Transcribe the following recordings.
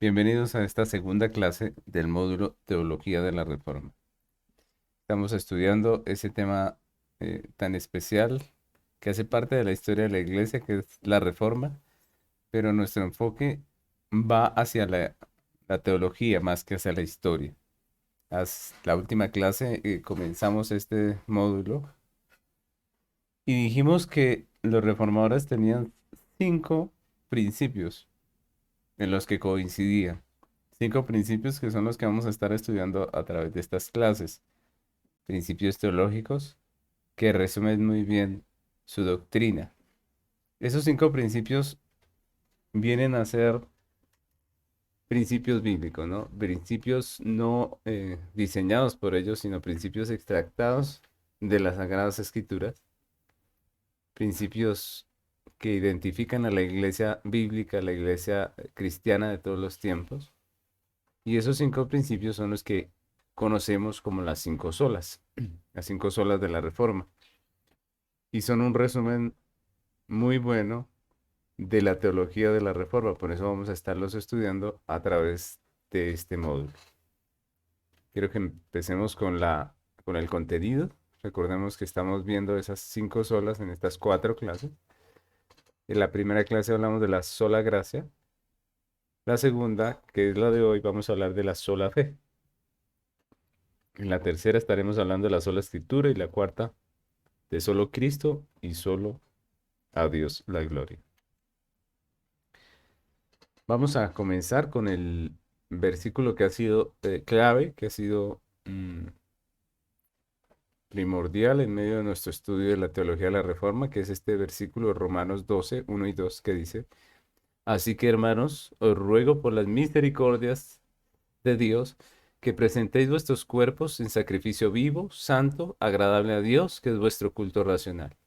Bienvenidos a esta segunda clase del módulo Teología de la Reforma. Estamos estudiando ese tema tan especial que hace parte de la historia de la Iglesia, que es la Reforma, pero nuestro enfoque va hacia la teología más que hacia la historia. La última clase comenzamos este módulo y dijimos que los reformadores tenían 5 principios en los que coincidían. 5 principios que son los que vamos a estar estudiando a través de estas clases. Principios teológicos que resumen muy bien su doctrina. Esos 5 principios vienen a ser principios bíblicos, ¿no? Principios no diseñados por ellos, sino principios extractados de las Sagradas Escrituras. Principios que identifican a la iglesia bíblica, la iglesia cristiana de todos los tiempos. Y esos 5 principios son los que conocemos como las 5 solas, las 5 solas de la Reforma. Y son un resumen muy bueno de la teología de la Reforma. Por eso vamos a estarlos estudiando a través de este módulo. Quiero que empecemos con el contenido. Recordemos que estamos viendo esas 5 solas en estas 4 clases. En la primera clase hablamos de la sola gracia. La segunda, que es la de hoy, vamos a hablar de la sola fe. En la tercera estaremos hablando de la sola escritura y la cuarta de solo Cristo y solo a Dios la gloria. Vamos a comenzar con el versículo que ha sido clave, que ha sido primordial en medio de nuestro estudio de la teología de la Reforma, que es este versículo de Romanos 12, 1 y 2, que dice: Así que, hermanos, os ruego por las misericordias de Dios que presentéis vuestros cuerpos en sacrificio vivo, santo, agradable a Dios, que es vuestro culto racional.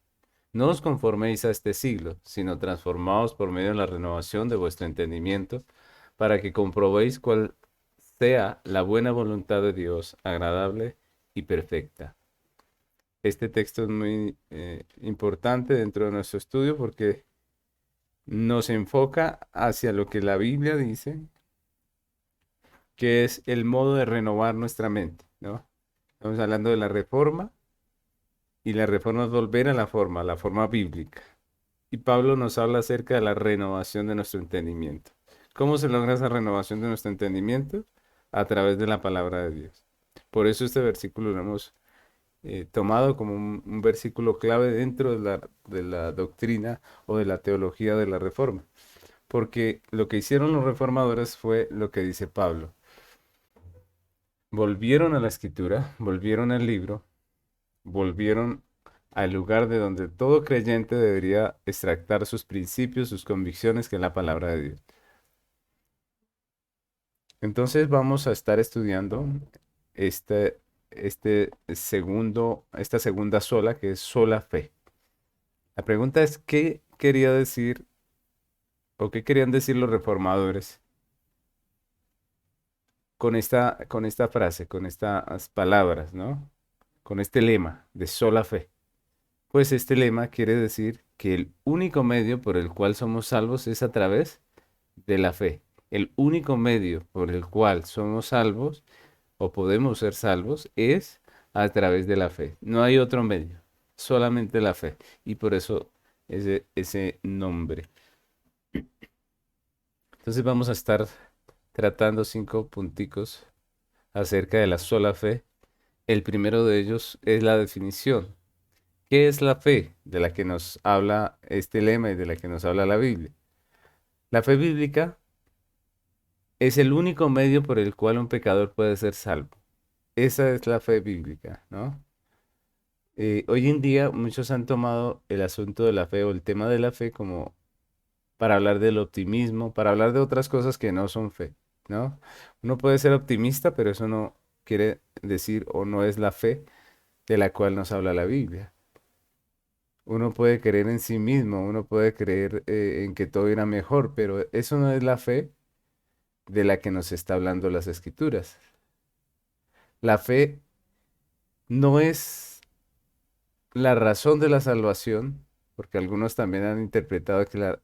No os conforméis a este siglo, sino transformaos por medio de la renovación de vuestro entendimiento, para que comprobéis cuál sea la buena voluntad de Dios, agradable y perfecta. Este texto es muy importante dentro de nuestro estudio porque nos enfoca hacia lo que la Biblia dice, que es el modo de renovar nuestra mente, ¿no? Estamos hablando de la reforma y la reforma es volver a la forma bíblica. Y Pablo nos habla acerca de la renovación de nuestro entendimiento. ¿Cómo se logra esa renovación de nuestro entendimiento? A través de la palabra de Dios. Por eso este versículo lo hemos tomado como un versículo clave dentro de la doctrina o de la teología de la reforma. Porque lo que hicieron los reformadores fue lo que dice Pablo. Volvieron a la escritura, volvieron al libro, volvieron al lugar de donde todo creyente debería extractar sus principios, sus convicciones, que es la palabra de Dios. Entonces vamos a estar estudiando este, esta segunda sola, que es sola fe. La pregunta es, ¿qué quería decir o qué querían decir los reformadores con esta frase, con estas palabras, ¿no? Con este lema de sola fe? Pues este lema quiere decir que el único medio por el cual somos salvos es a través de la fe. El único medio por el cual somos salvos o podemos ser salvos es a través de la fe. No hay otro medio, solamente la fe. Y por eso ese nombre. Entonces vamos a estar tratando 5 punticos acerca de la sola fe. El primero de ellos es la definición. ¿Qué es la fe de la que nos habla este lema y de la que nos habla la Biblia? La fe bíblica es el único medio por el cual un pecador puede ser salvo. Esa es la fe bíblica, ¿no? Hoy en día muchos han tomado el asunto de la fe o el tema de la fe como para hablar del optimismo, para hablar de otras cosas que no son fe, ¿no? Uno puede ser optimista, pero eso no quiere decir o no es la fe de la cual nos habla la Biblia. Uno puede creer en sí mismo, uno puede creer en que todo irá mejor, pero eso no es la fe de la que nos está hablando las Escrituras. La fe no es la razón de la salvación, porque algunos también han interpretado que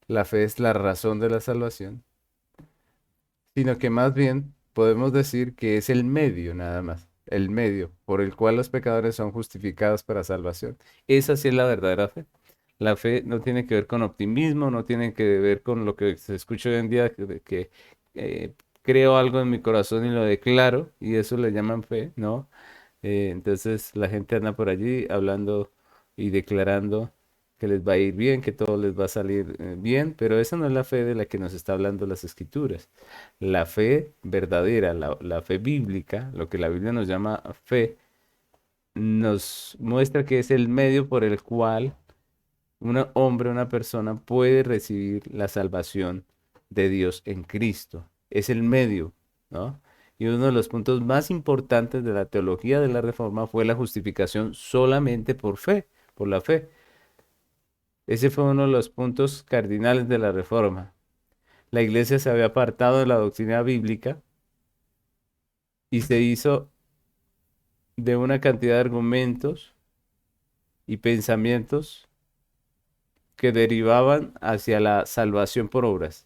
la fe es la razón de la salvación. sino que más bien podemos decir que es el medio nada más, el medio por el cual los pecadores son justificados para salvación. Esa sí es la verdadera fe. La fe no tiene que ver con optimismo, no tiene que ver con lo que se escucha hoy en día, de que eh, creo algo en mi corazón y lo declaro, y eso le llaman fe, ¿no? Entonces la gente anda por allí hablando y declarando que les va a ir bien, que todo les va a salir bien, pero esa no es la fe de la que nos está hablando las Escrituras. La fe verdadera, la fe bíblica, lo que la Biblia nos llama fe, nos muestra que es el medio por el cual un hombre, una persona puede recibir la salvación de Dios en Cristo. Es el medio, ¿no? Y uno de los puntos más importantes de la teología de la Reforma fue la justificación solamente por fe, por la fe. Ese fue uno de los puntos cardinales de la Reforma. La iglesia se había apartado de la doctrina bíblica y se hizo de una cantidad de argumentos y pensamientos que derivaban hacia la salvación por obras.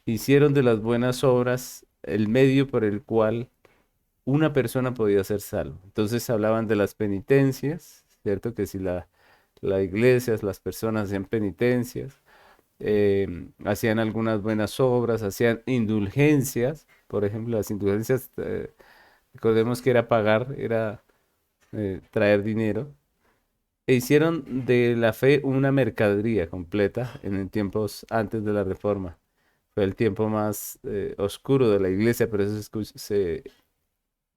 Hicieron de las buenas obras el medio por el cual una persona podía ser salvo. Entonces hablaban de las penitencias, ¿cierto? Que si la iglesia, las personas hacían penitencias, hacían algunas buenas obras, hacían indulgencias, por ejemplo, las indulgencias, recordemos que era pagar, era traer dinero, e hicieron de la fe una mercadería completa en tiempos antes de la Reforma. Fue el tiempo más oscuro de la iglesia, pero se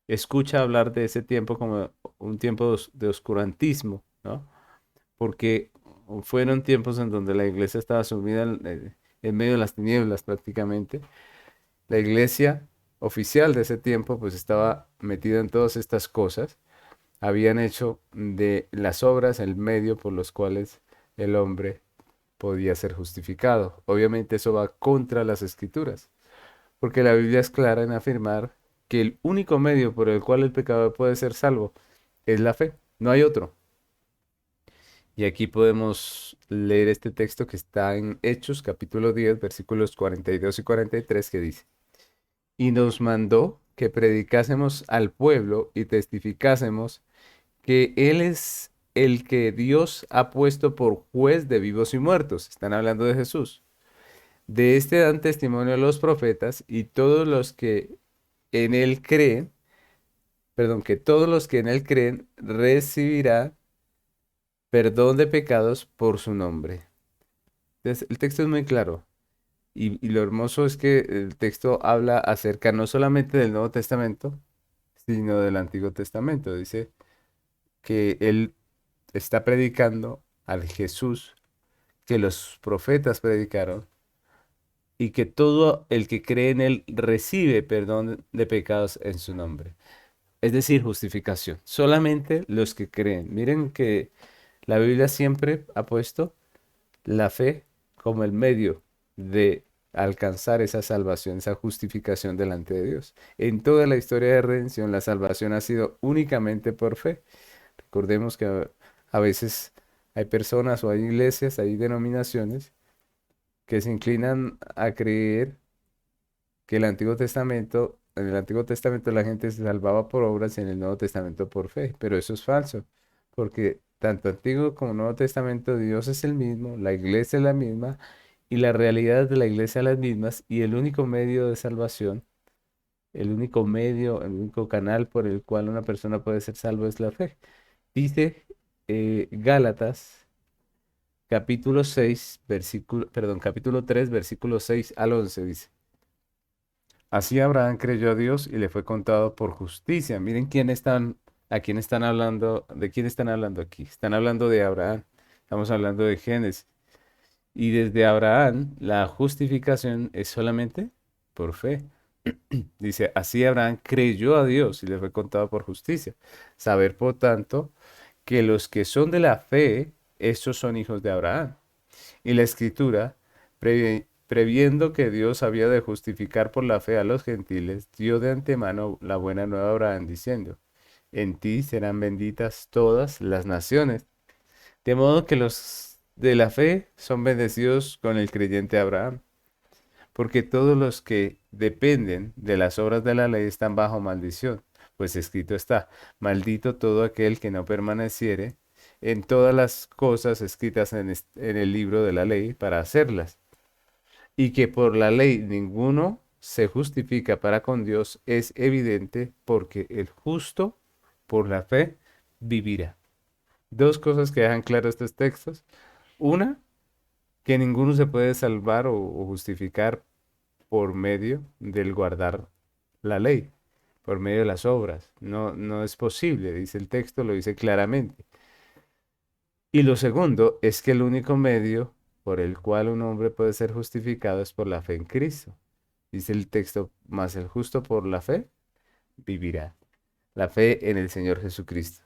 escucha hablar de ese tiempo como un tiempo de oscurantismo, ¿no? Porque fueron tiempos en donde la iglesia estaba sumida en medio de las tinieblas prácticamente. La iglesia oficial de ese tiempo pues estaba metida en todas estas cosas. Habían hecho de las obras el medio por los cuales el hombre podía ser justificado. Obviamente eso va contra las escrituras, porque la Biblia es clara en afirmar que el único medio por el cual el pecador puede ser salvo es la fe, no hay otro. Y aquí podemos leer este texto que está en Hechos capítulo 10 versículos 42 y 43 que dice, y nos mandó que predicásemos al pueblo y testificásemos que Él es el que Dios ha puesto por juez de vivos y muertos. Están hablando de Jesús. De este dan testimonio los profetas y todos los que en Él creen, perdón, que todos los que en Él creen recibirán perdón de pecados por su nombre. Entonces, el texto es muy claro. Y lo hermoso es que el texto habla acerca no solamente del Nuevo Testamento, sino del Antiguo Testamento. Dice que Él está predicando al Jesús que los profetas predicaron y que todo el que cree en Él recibe perdón de pecados en su nombre. Es decir, justificación. Solamente los que creen. Miren que la Biblia siempre ha puesto la fe como el medio de alcanzar esa salvación, esa justificación delante de Dios. En toda la historia de redención, la salvación ha sido únicamente por fe. Recordemos que a veces hay personas o hay iglesias, hay denominaciones que se inclinan a creer que en el Antiguo Testamento la gente se salvaba por obras y en el Nuevo Testamento por fe, pero eso es falso, porque tanto Antiguo como Nuevo Testamento Dios es el mismo, la iglesia es la misma y la realidad de la iglesia es las mismas y el único medio de salvación, el único medio, el único canal por el cual una persona puede ser salvo es la fe. Dice Gálatas capítulo 6 versículo, perdón, capítulo 3 versículo 6 al 11 dice. Así Abraham creyó a Dios y le fue contado por justicia. Miren a quién están hablando, de quién están hablando aquí. Están hablando de Abraham. Estamos hablando de Génesis. Y desde Abraham la justificación es solamente por fe. Dice, así Abraham creyó a Dios y le fue contado por justicia. Saber, por tanto, que los que son de la fe, estos son hijos de Abraham. Y la escritura, previendo que Dios había de justificar por la fe a los gentiles, dio de antemano la buena nueva a Abraham, diciendo, en ti serán benditas todas las naciones. De modo que los de la fe son bendecidos con el creyente Abraham. porque todos los que dependen de las obras de la ley están bajo maldición. Pues escrito está, maldito todo aquel que no permaneciere en todas las cosas escritas en el libro de la ley para hacerlas. Y que por la ley ninguno se justifica para con Dios es evidente porque el justo por la fe vivirá. Dos cosas que dejan claro estos textos. Una, que ninguno se puede salvar o justificar por medio del guardar la ley, por medio de las obras. No, no es posible, dice el texto, lo dice claramente. Y lo segundo es que el único medio por el cual un hombre puede ser justificado es por la fe en Cristo. Dice el texto, más el justo por la fe vivirá. La fe en el Señor Jesucristo.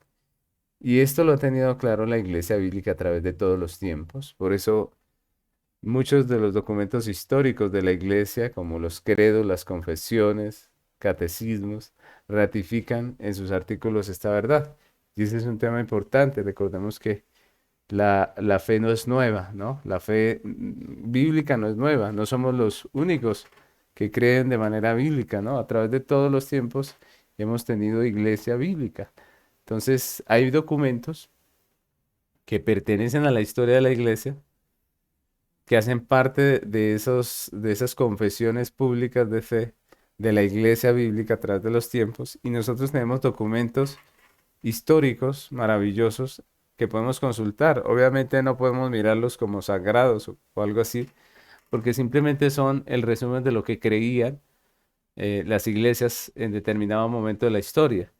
Y esto lo ha tenido claro la Iglesia Bíblica a través de todos los tiempos. Por eso muchos de los documentos históricos de la Iglesia, como los credos, las confesiones, catecismos, ratifican en sus artículos esta verdad. Y ese es un tema importante. Recordemos que la fe no es nueva, ¿no? La fe bíblica no es nueva. No somos los únicos que creen de manera bíblica, ¿no? A través de todos los tiempos hemos tenido iglesia bíblica. Entonces, hay documentos que pertenecen a la historia de la iglesia, que hacen parte de esas confesiones públicas de fe de la iglesia bíblica a través de los tiempos, y nosotros tenemos documentos históricos maravillosos que podemos consultar. Obviamente no podemos mirarlos como sagrados o algo así, porque simplemente son el resumen de lo que creían las iglesias en determinado momento de la historia.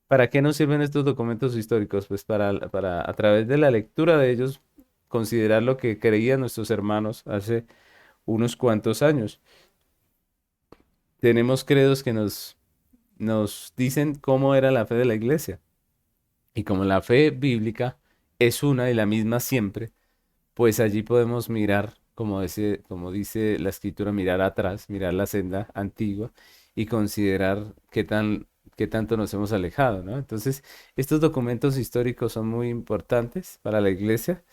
¿Para qué nos sirven estos documentos históricos? Pues para a través de la lectura de ellos considerar lo que creían nuestros hermanos hace unos cuantos años. Tenemos credos que nos dicen cómo era la fe de la iglesia. Y como la fe bíblica es una y la misma siempre, pues allí podemos mirar, como dice la escritura, mirar atrás, mirar la senda antigua y considerar qué tanto nos hemos alejado, ¿no? Entonces, estos documentos históricos son muy importantes para la iglesia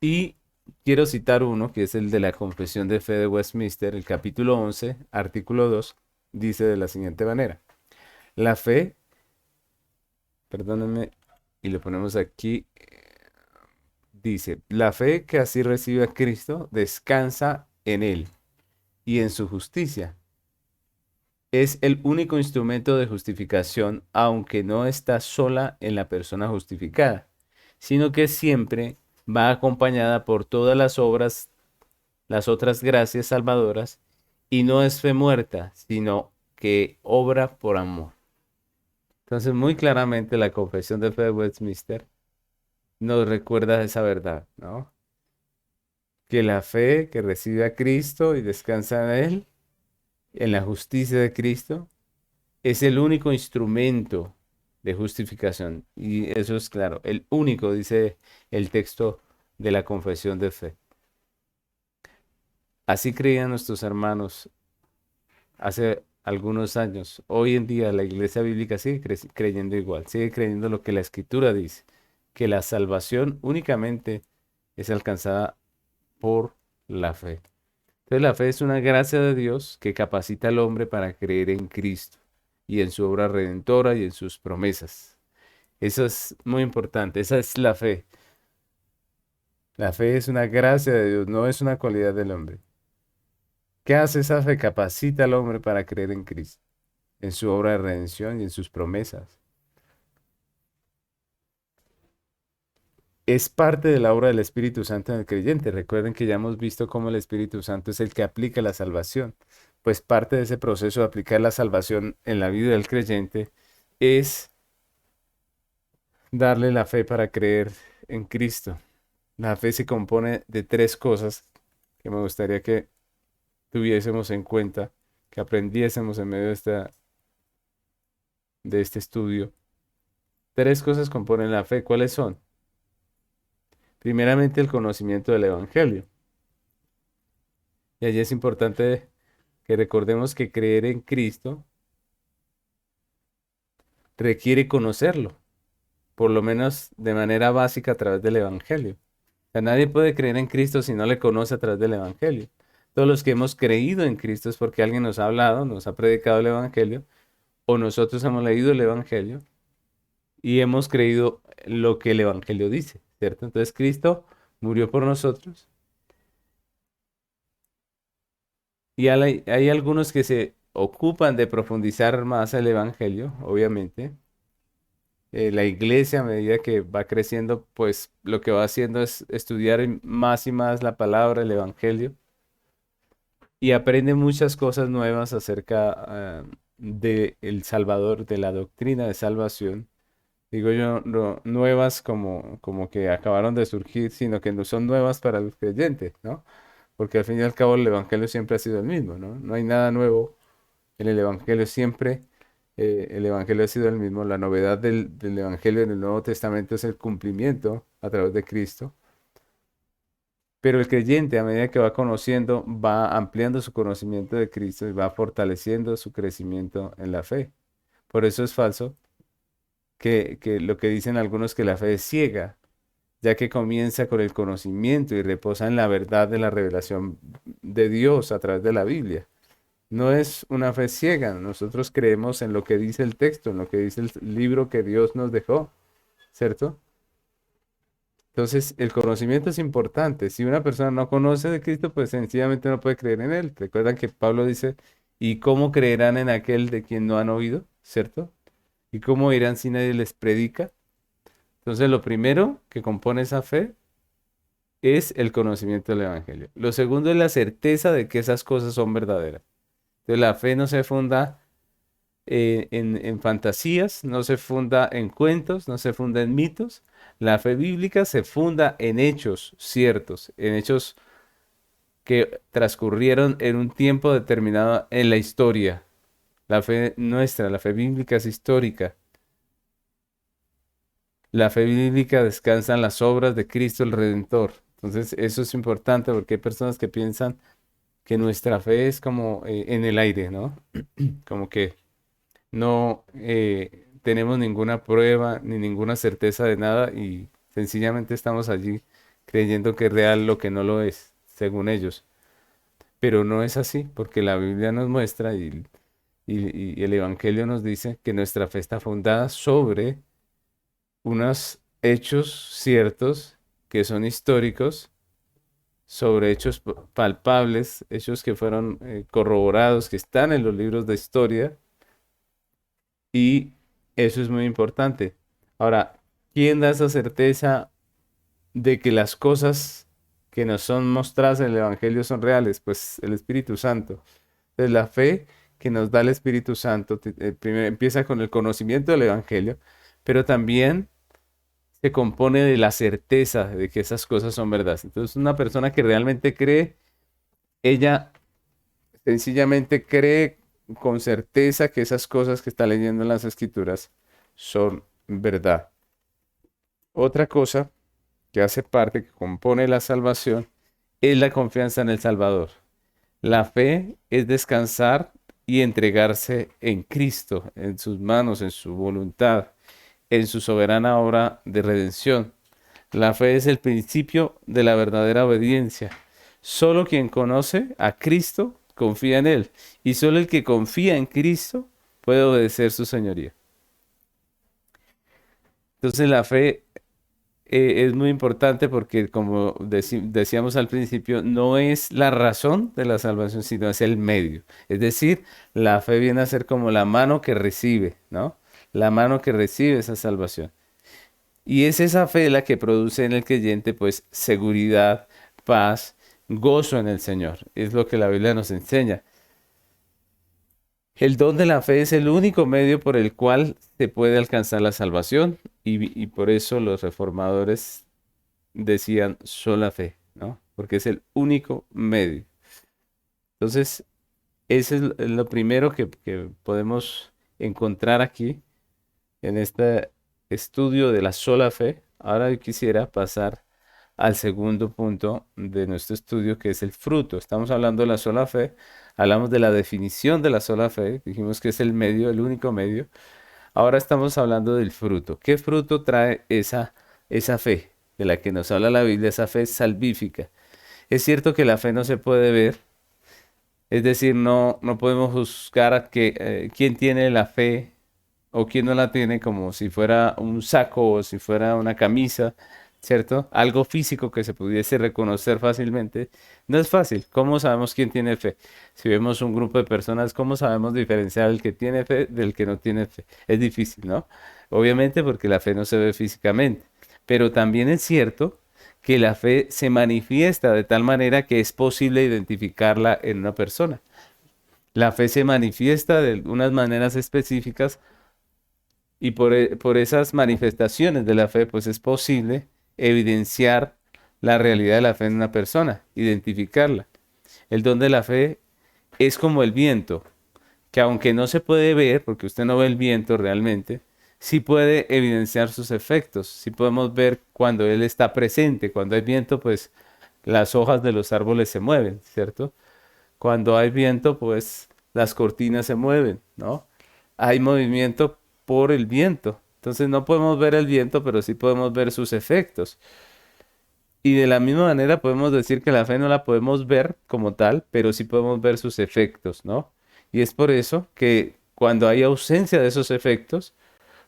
y quiero citar uno que es el de la Confesión de Fe de Westminster, el capítulo 11, artículo 2, dice de la siguiente manera: la fe, perdónenme, y lo ponemos aquí. Dice, la fe que así recibe a Cristo descansa en Él y en su justicia. Es el único instrumento de justificación, aunque no está sola en la persona justificada, sino que siempre va acompañada por todas las obras, las otras gracias salvadoras, y no es fe muerta, sino que obra por amor. Entonces, muy claramente la Confesión de Fe de Westminster nos recuerda esa verdad, ¿no? Que la fe que recibe a Cristo y descansa en Él, en la justicia de Cristo, es el único instrumento de justificación. Y eso es claro, el único, dice el texto de la confesión de fe. Así creían nuestros hermanos hace algunos años. Hoy en día la iglesia bíblica sigue creyendo igual, sigue creyendo lo que la escritura dice, que la salvación únicamente es alcanzada por la fe. Entonces la fe es una gracia de Dios que capacita al hombre para creer en Cristo y en su obra redentora y en sus promesas. Eso es muy importante, esa es la fe. La fe es una gracia de Dios, no es una cualidad del hombre. ¿Qué hace esa fe? Capacita al hombre para creer en Cristo, en su obra de redención y en sus promesas. Es parte de la obra del Espíritu Santo en el creyente. Recuerden que ya hemos visto cómo el Espíritu Santo es el que aplica la salvación. Pues parte de ese proceso de aplicar la salvación en la vida del creyente es darle la fe para creer en Cristo. La fe se compone de tres cosas que me gustaría que tuviésemos en cuenta, que aprendiésemos en medio de este estudio. Tres cosas componen la fe. ¿Cuáles son? Primeramente, el conocimiento del Evangelio. Y allí es importante que recordemos que creer en Cristo requiere conocerlo, por lo menos de manera básica a través del Evangelio. O sea, nadie puede creer en Cristo si no le conoce a través del Evangelio. Todos los que hemos creído en Cristo es porque alguien nos ha hablado, nos ha predicado el Evangelio, o nosotros hemos leído el Evangelio y hemos creído lo que el Evangelio dice, ¿cierto? Entonces Cristo murió por nosotros y hay algunos que se ocupan de profundizar más el Evangelio, obviamente. La iglesia, a medida que va creciendo, pues lo que va haciendo es estudiar más y más la palabra, el Evangelio, y aprende muchas cosas nuevas acerca de el Salvador, de la doctrina de salvación. Digo yo, no, nuevas como que acabaron de surgir, sino que no son nuevas para los creyentes, ¿no? Porque al fin y al cabo el Evangelio siempre ha sido el mismo, ¿no? No hay nada nuevo en el Evangelio siempre. El Evangelio ha sido el mismo. La novedad del Evangelio en el Nuevo Testamento es el cumplimiento a través de Cristo. Pero el creyente, a medida que va conociendo, va ampliando su conocimiento de Cristo y va fortaleciendo su crecimiento en la fe. Por eso es falso que lo que dicen algunos que la fe es ciega, ya que comienza con el conocimiento y reposa en la verdad de la revelación de Dios a través de la Biblia. No es una fe ciega, nosotros creemos en lo que dice el texto, en lo que dice el libro que Dios nos dejó, ¿cierto? Entonces, el conocimiento es importante. Si una persona no conoce de Cristo, pues sencillamente no puede creer en Él. Recuerdan que Pablo dice, ¿y cómo creerán en aquel de quien no han oído? ¿Cierto? ¿Y cómo irán si nadie les predica? Entonces, lo primero que compone esa fe es el conocimiento del Evangelio. Lo segundo es la certeza de que esas cosas son verdaderas. Entonces, la fe no se funda en fantasías, no se funda en cuentos, no se funda en mitos. La fe bíblica se funda en hechos ciertos, en hechos que transcurrieron en un tiempo determinado en la historia. La fe nuestra, la fe bíblica es histórica. La fe bíblica descansa en las obras de Cristo el Redentor. Entonces, eso es importante porque hay personas que piensan que nuestra fe es como en el aire, ¿no? Como que no tenemos ninguna prueba ni ninguna certeza de nada y sencillamente estamos allí creyendo que es real lo que no lo es, según ellos. Pero no es así, porque la Biblia nos muestra y el Evangelio nos dice que nuestra fe está fundada sobre unos hechos ciertos que son históricos, sobre hechos palpables, hechos que fueron corroborados, que están en los libros de historia. Y eso es muy importante. Ahora, ¿quién da esa certeza de que las cosas que nos son mostradas en el Evangelio son reales? Pues el Espíritu Santo. Entonces, la fe que nos da el Espíritu Santo primero empieza con el conocimiento del Evangelio, pero también se compone de la certeza de que esas cosas son verdades. Entonces, una persona que realmente cree, ella sencillamente cree con certeza que esas cosas que está leyendo en las escrituras son verdad. Otra cosa que hace parte, que compone la salvación, es la confianza en el Salvador. La fe es descansar y entregarse en Cristo, en sus manos, en su voluntad, en su soberana obra de redención. La fe es el principio de la verdadera obediencia. Solo quien conoce a Cristo confía en Él. Y solo el que confía en Cristo puede obedecer su señoría. Entonces la fe es muy importante porque, como decíamos al principio, no es la razón de la salvación, sino es el medio. Es decir, la fe viene a ser como la mano que recibe, ¿no? La mano que recibe esa salvación. Y es esa fe la que produce en el creyente, pues, seguridad, paz, gozo en el Señor. Es lo que la Biblia nos enseña. El don de la fe es el único medio por el cual se puede alcanzar la salvación y por eso los reformadores decían sola fe, ¿no? Porque es el único medio. Entonces, eso es lo primero que podemos encontrar aquí en este estudio de la sola fe. Ahora yo quisiera pasar al segundo punto de nuestro estudio, que es el fruto. Estamos hablando de la sola fe, hablamos de la definición de la sola fe, dijimos que es el medio, el único medio. Ahora estamos hablando del fruto. ¿Qué fruto trae esa fe de la que nos habla la Biblia, esa fe salvífica? Es cierto que la fe no se puede ver, Es decir, no podemos juzgar a quién tiene la fe o quién no la tiene como si fuera un saco o si fuera una camisa, ¿cierto? Algo físico que se pudiese reconocer fácilmente. No es fácil. ¿Cómo sabemos quién tiene fe? Si vemos un grupo de personas, ¿cómo sabemos diferenciar el que tiene fe del que no tiene fe? Es difícil, ¿no? Obviamente porque la fe no se ve físicamente. Pero también es cierto que la fe se manifiesta de tal manera que es posible identificarla en una persona. La fe se manifiesta de unas maneras específicas y por esas manifestaciones de la fe, pues es posible evidenciar la realidad de la fe en una persona, identificarla. El don de la fe es como el viento, que aunque no se puede ver, porque usted no ve el viento realmente, sí puede evidenciar sus efectos, sí podemos ver cuando él está presente. Cuando hay viento, pues las hojas de los árboles se mueven, ¿cierto? Cuando hay viento, pues las cortinas se mueven, ¿no? Hay movimiento por el viento. Entonces no podemos ver el viento, pero sí podemos ver sus efectos. Y de la misma manera podemos decir que la fe no la podemos ver como tal, pero sí podemos ver sus efectos, ¿no? Y es por eso que cuando hay ausencia de esos efectos,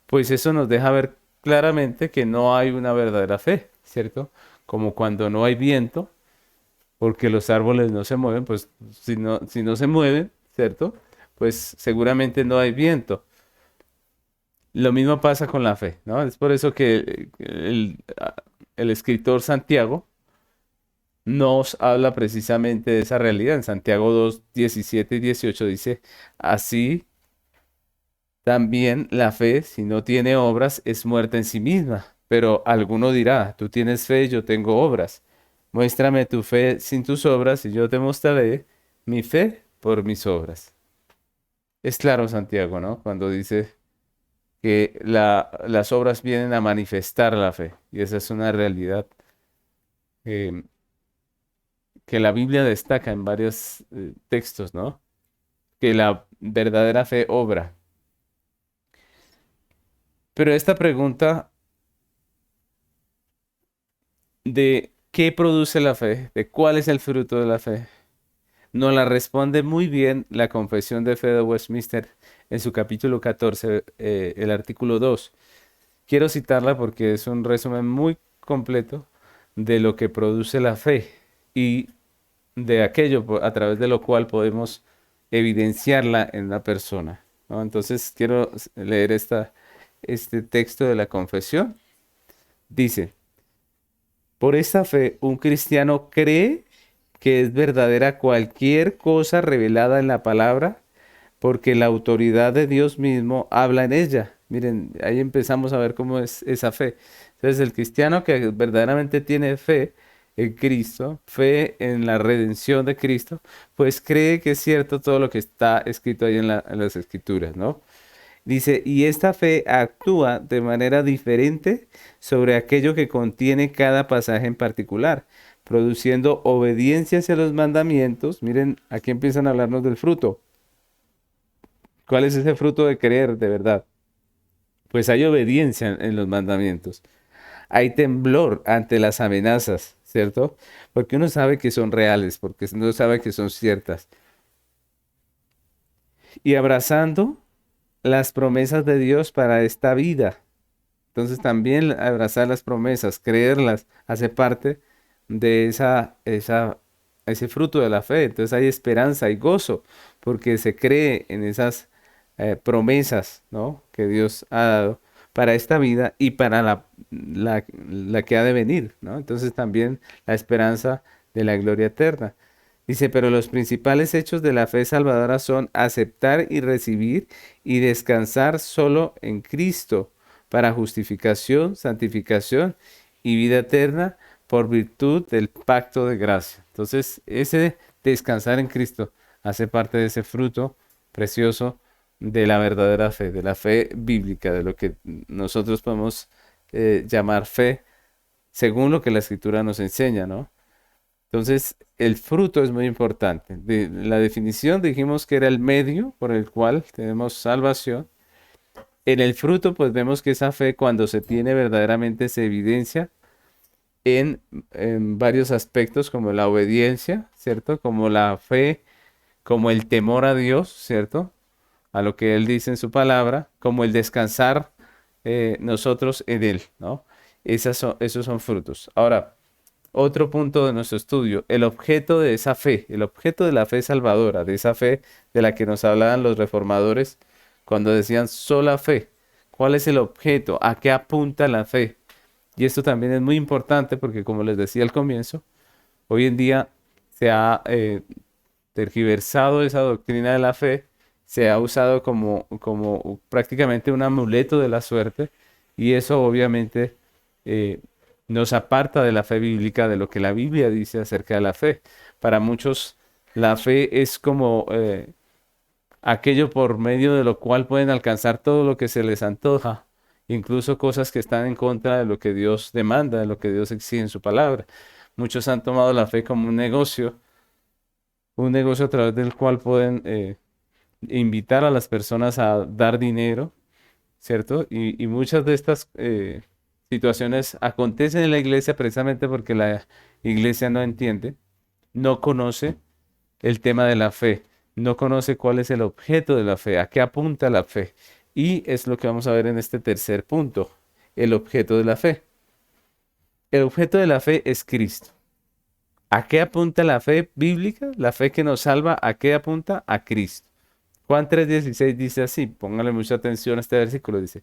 pues eso nos deja ver claramente que no hay una verdadera fe, ¿cierto? Como cuando no hay viento, porque los árboles no se mueven, pues si no se mueven, ¿cierto? Pues seguramente no hay viento. Lo mismo pasa con la fe, ¿no? Es por eso que el escritor Santiago nos habla precisamente de esa realidad. En Santiago 2 17 y 18 dice, así también la fe, si no tiene obras, es muerta en sí misma. Pero alguno dirá, tú tienes fe, yo tengo obras. Muéstrame tu fe sin tus obras y yo te mostraré mi fe por mis obras. Es claro, Santiago, ¿no? Cuando dice que las obras vienen a manifestar la fe. Y esa es una realidad eh, que la Biblia destaca en varios textos, ¿no? Que la verdadera fe obra. Pero esta pregunta de qué produce la fe, de cuál es el fruto de la fe, nos la responde muy bien la Confesión de Fe de Westminster en su capítulo 14, el artículo 2. Quiero citarla porque es un resumen muy completo de lo que produce la fe y de aquello a través de lo cual podemos evidenciarla en una persona, ¿no? Entonces quiero leer este texto de la confesión. Dice, por esta fe, un cristiano cree que es verdadera cualquier cosa revelada en la palabra, porque la autoridad de Dios mismo habla en ella. Miren, ahí empezamos a ver cómo es esa fe. Entonces, el cristiano que verdaderamente tiene fe en Cristo, fe en la redención de Cristo, pues cree que es cierto todo lo que está escrito ahí en las escrituras, ¿no? Dice, y esta fe actúa de manera diferente sobre aquello que contiene cada pasaje en particular, produciendo obediencia hacia los mandamientos. Miren, aquí empiezan a hablarnos del fruto. ¿Cuál es ese fruto de creer de verdad? Pues hay obediencia en los mandamientos. Hay temblor ante las amenazas, ¿cierto? Porque uno sabe que son reales, porque uno sabe que son ciertas. Y abrazando las promesas de Dios para esta vida. Entonces también abrazar las promesas, creerlas, hace parte de ese fruto de la fe. Entonces hay esperanza y gozo porque se cree en esas promesas, ¿no? Que Dios ha dado para esta vida y para la que ha de venir, ¿no? Entonces también la esperanza de la gloria eterna. Dice, pero los principales hechos de la fe salvadora son aceptar y recibir y descansar solo en Cristo para justificación, santificación y vida eterna por virtud del pacto de gracia. Entonces, ese descansar en Cristo hace parte de ese fruto precioso de la verdadera fe, de la fe bíblica, de lo que nosotros podemos llamar fe según lo que la Escritura nos enseña, ¿no? Entonces, el fruto es muy importante. La definición dijimos que era el medio por el cual tenemos salvación. En el fruto, pues vemos que esa fe, cuando se tiene verdaderamente, se evidencia en varios aspectos, como la obediencia, ¿cierto? Como la fe como el temor a Dios, ¿cierto? A lo que Él dice en su palabra, como el descansar nosotros en Él, ¿no? Esos son frutos. Ahora, otro punto de nuestro estudio, el objeto de esa fe, el objeto de la fe salvadora, de esa fe de la que nos hablaban los reformadores cuando decían sola fe. ¿Cuál es el objeto? ¿A qué apunta la fe? Y esto también es muy importante porque, como les decía al comienzo, hoy en día se ha tergiversado esa doctrina de la fe, se ha usado como prácticamente un amuleto de la suerte y eso obviamente eh, nos aparta de la fe bíblica, de lo que la Biblia dice acerca de la fe. Para muchos, la fe es como aquello por medio de lo cual pueden alcanzar todo lo que se les antoja, incluso cosas que están en contra de lo que Dios demanda, de lo que Dios exige en su palabra. Muchos han tomado la fe como un negocio a través del cual pueden invitar a las personas a dar dinero, ¿cierto? Y muchas de estas situaciones acontecen en la iglesia precisamente porque la iglesia no entiende, no conoce el tema de la fe, no conoce cuál es el objeto de la fe, a qué apunta la fe. Y es lo que vamos a ver en este tercer punto, el objeto de la fe. El objeto de la fe es Cristo. ¿A qué apunta la fe bíblica? La fe que nos salva, ¿a qué apunta? A Cristo. Juan 3:16 dice así, póngale mucha atención a este versículo, dice,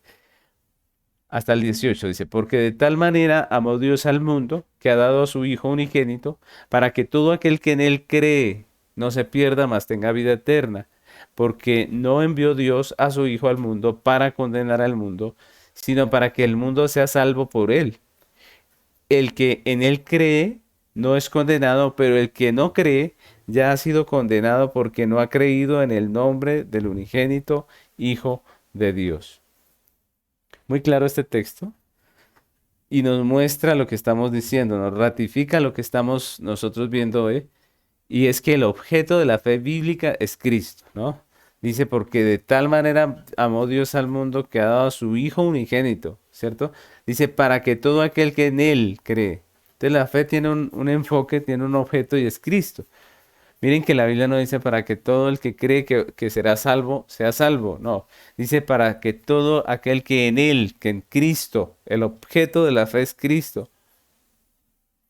hasta el 18, dice, porque de tal manera amó Dios al mundo que ha dado a su Hijo unigénito para que todo aquel que en él cree no se pierda, mas tenga vida eterna, porque no envió Dios a su Hijo al mundo para condenar al mundo, sino para que el mundo sea salvo por él. El que en él cree no es condenado, pero el que no cree ya ha sido condenado porque no ha creído en el nombre del unigénito Hijo de Dios. Muy claro este texto y nos muestra lo que estamos diciendo, nos ratifica lo que estamos nosotros viendo hoy, y es que el objeto de la fe bíblica es Cristo, ¿no? Dice, porque de tal manera amó Dios al mundo que ha dado a su Hijo unigénito, ¿cierto? Dice, para que todo aquel que en Él cree. Entonces la fe tiene un enfoque, tiene un objeto y es Cristo. Miren que la Biblia no dice para que todo el que cree que será salvo, sea salvo. No, dice para que todo aquel que en Él, que en Cristo, el objeto de la fe es Cristo,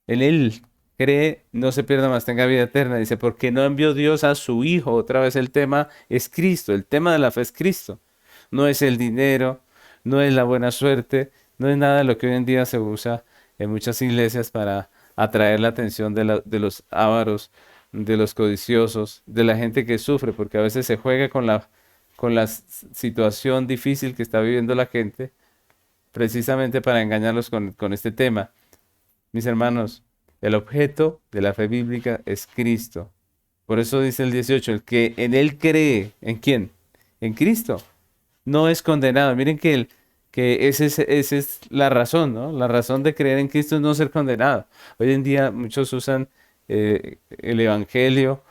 en Él cree, no se pierda más, tenga vida eterna. Dice, porque no envió Dios a su Hijo. Otra vez el tema es Cristo, el tema de la fe es Cristo. No es el dinero, no es la buena suerte, no es nada de lo que hoy en día se usa en muchas iglesias para atraer la atención de los ávaros, de los codiciosos, de la gente que sufre, porque a veces se juega con la situación difícil que está viviendo la gente, precisamente para engañarlos con este tema. Mis hermanos, el objeto de la fe bíblica es Cristo. Por eso dice el 18, el que en él cree, ¿en quién? En Cristo. No es condenado. Miren que esa es la razón, ¿no? La razón de creer en Cristo es no ser condenado. Hoy en día muchos usan el Evangelio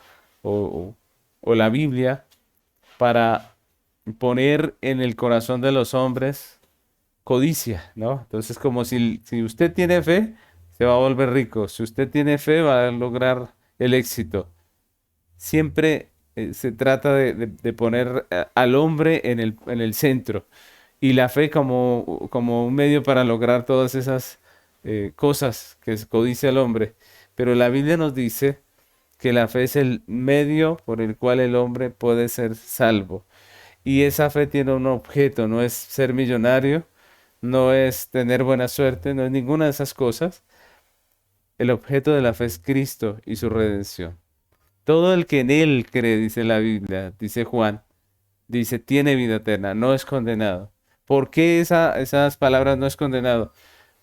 o, o la Biblia para poner en el corazón de los hombres codicia, ¿no? Entonces, como si usted tiene fe, se va a volver rico. Si usted tiene fe, va a lograr el éxito. Siempre se trata de poner al hombre en el centro y la fe como un medio para lograr todas esas cosas que codicia el hombre. Pero la Biblia nos dice que la fe es el medio por el cual el hombre puede ser salvo. Y esa fe tiene un objeto, no es ser millonario, no es tener buena suerte, no es ninguna de esas cosas. El objeto de la fe es Cristo y su redención. Todo el que en Él cree, dice la Biblia, dice Juan, dice, tiene vida eterna, no es condenado. ¿Por qué esas palabras no es condenado?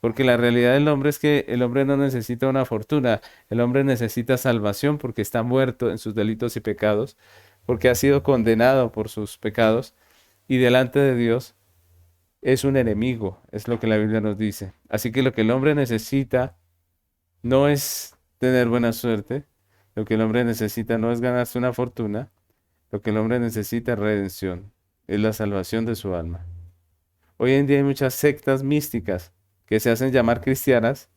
Porque la realidad del hombre es que el hombre no necesita una fortuna, el hombre necesita salvación porque está muerto en sus delitos y pecados, porque ha sido condenado por sus pecados y delante de Dios es un enemigo, es lo que la Biblia nos dice. Así que lo que el hombre necesita no es tener buena suerte, lo que el hombre necesita no es ganarse una fortuna, lo que el hombre necesita es redención, es la salvación de su alma. Hoy en día hay muchas sectas místicas que se hacen llamar cristianas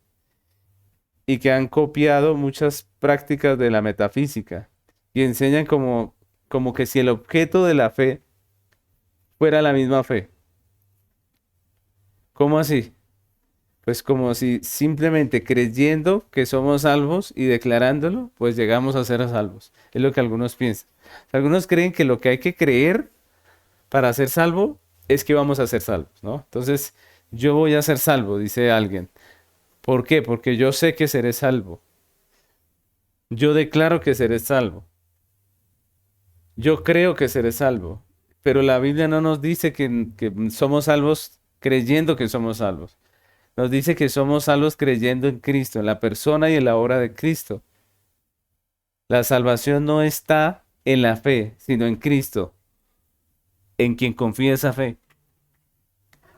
y que han copiado muchas prácticas de la metafísica. y enseñan como que si el objeto de la fe fuera la misma fe. ¿Cómo así? Pues como si simplemente creyendo que somos salvos y declarándolo, pues llegamos a ser salvos. Es lo que algunos piensan. Algunos creen que lo que hay que creer para ser salvo es que vamos a ser salvos, ¿no? Entonces, yo voy a ser salvo, dice alguien. ¿Por qué? Porque yo sé que seré salvo. Yo declaro que seré salvo. Yo creo que seré salvo. Pero la Biblia no nos dice que somos salvos creyendo que somos salvos. Nos dice que somos salvos creyendo en Cristo, en la persona y en la obra de Cristo. La salvación no está en la fe, sino en Cristo, en quien confía esa fe.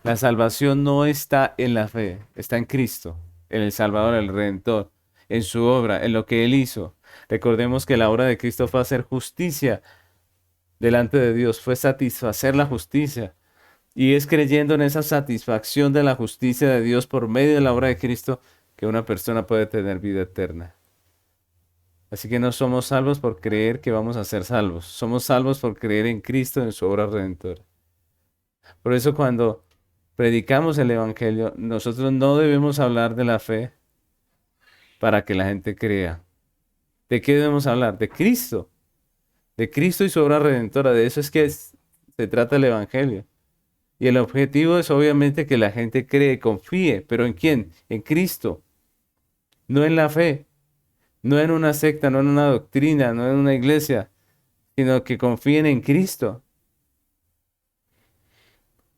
La salvación no está en la fe, está en Cristo, en el Salvador, el Redentor, en su obra, en lo que Él hizo. Recordemos que la obra de Cristo fue hacer justicia delante de Dios, fue satisfacer la justicia. Y es creyendo en esa satisfacción de la justicia de Dios por medio de la obra de Cristo que una persona puede tener vida eterna. Así que no somos salvos por creer que vamos a ser salvos. Somos salvos por creer en Cristo, en su obra redentora. Por eso cuando predicamos el Evangelio, nosotros no debemos hablar de la fe para que la gente crea. ¿De qué debemos hablar? De Cristo. De Cristo y su obra redentora. De eso es que se trata el Evangelio. Y el objetivo es obviamente que la gente cree, confíe. ¿Pero en quién? En Cristo. No en la fe. No en una secta, no en una doctrina, no en una iglesia, sino que confíen en Cristo.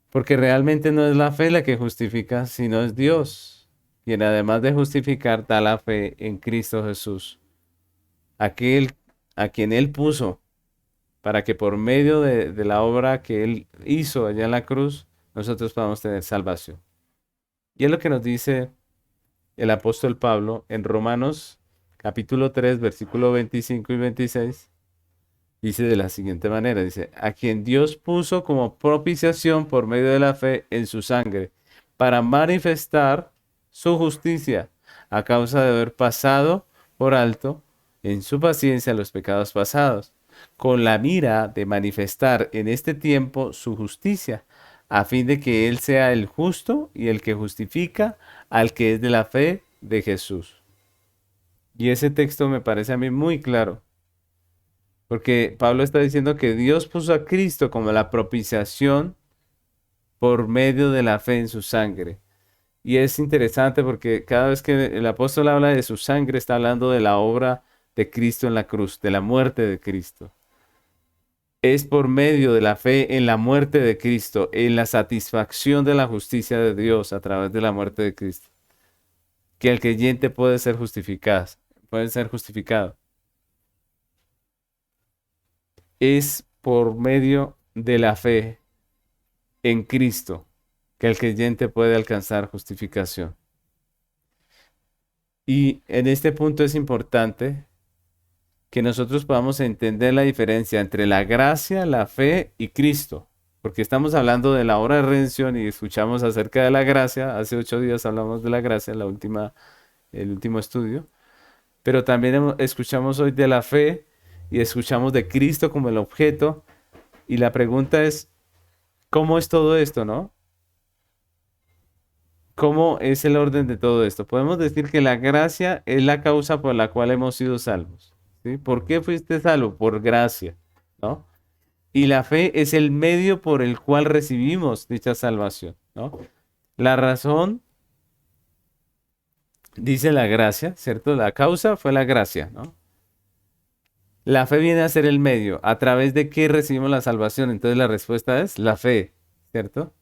Porque realmente no es la fe la que justifica, sino es Dios, quien además de justificar da la fe en Cristo Jesús, aquel a quien Él puso, para que por medio de la obra que Él hizo allá en la cruz, nosotros podamos tener salvación. Y es lo que nos dice el apóstol Pablo en Romanos capítulo 3, versículo 25 y 26. Dice de la siguiente manera, dice, a quien Dios puso como propiciación por medio de la fe en su sangre, para manifestar su justicia, a causa de haber pasado por alto en su paciencia los pecados pasados, con la mira de manifestar en este tiempo su justicia, a fin de que Él sea el justo y el que justifica al que es de la fe de Jesús. Y ese texto me parece a mí muy claro. Porque Pablo está diciendo que Dios puso a Cristo como la propiciación por medio de la fe en su sangre. Y es interesante porque cada vez que el apóstol habla de su sangre, está hablando de la obra de Cristo en la cruz, de la muerte de Cristo. Es por medio de la fe en la muerte de Cristo, en la satisfacción de la justicia de Dios a través de la muerte de Cristo, que el creyente puede ser justificado, puede ser justificado. Es por medio de la fe en Cristo que el creyente puede alcanzar justificación. Y en este punto es importante que nosotros podamos entender la diferencia entre la gracia, la fe y Cristo, porque estamos hablando de la obra de redención y escuchamos acerca de la gracia. Hace 8 días hablamos de la gracia, el último estudio, pero también escuchamos hoy de la fe y escuchamos de Cristo como el objeto. Y la pregunta es, ¿cómo es todo esto, no? ¿Cómo es el orden de todo esto? Podemos decir que la gracia es la causa por la cual hemos sido salvos. ¿Sí? ¿Por qué fuiste salvo? Por gracia, ¿no? Y la fe es el medio por el cual recibimos dicha salvación, ¿no? La razón, dice la gracia, ¿cierto? La causa fue la gracia, ¿no? La fe viene a ser el medio. ¿A través de qué recibimos la salvación? Entonces la respuesta es la fe, ¿cierto?